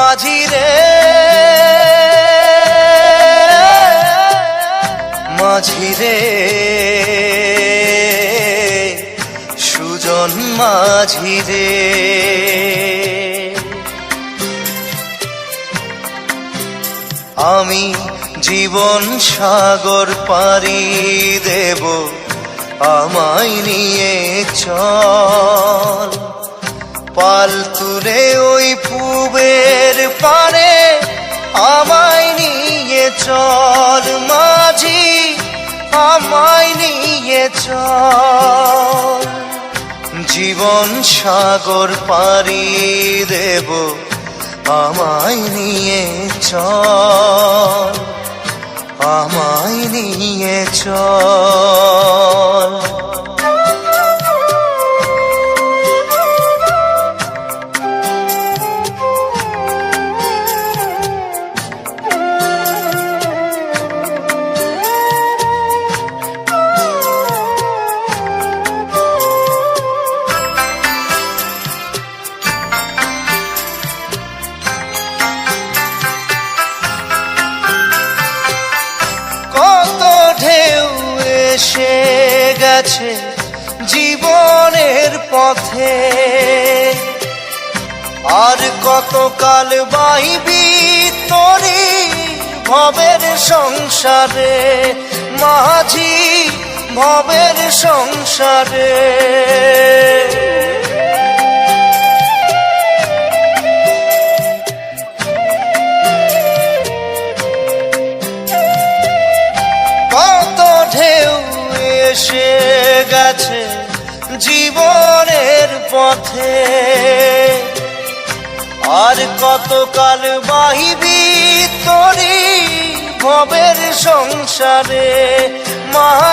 মাঝি রে মাঝি রে সুজন মাঝি রে আমি জীবন সাগর পাড়ি দেব আমায় নিয়ে চল পাল তুলে ওই পূবের পারে আমায় নিয়ে চল মাঝি আমায় নিয়ে চল জীবন সাগর পাড়ি দেব আমায় নিয়ে চল আমায় নিয়ে চল এসে গেছে জীবনের পথে আর কতকাল বাইবি তোরি ভবের সংসারে মাঝি ভবের সংসারে এসে গেছে জীবনের পথে আর কতকাল বাহিবি তোরি ভবের সংসারে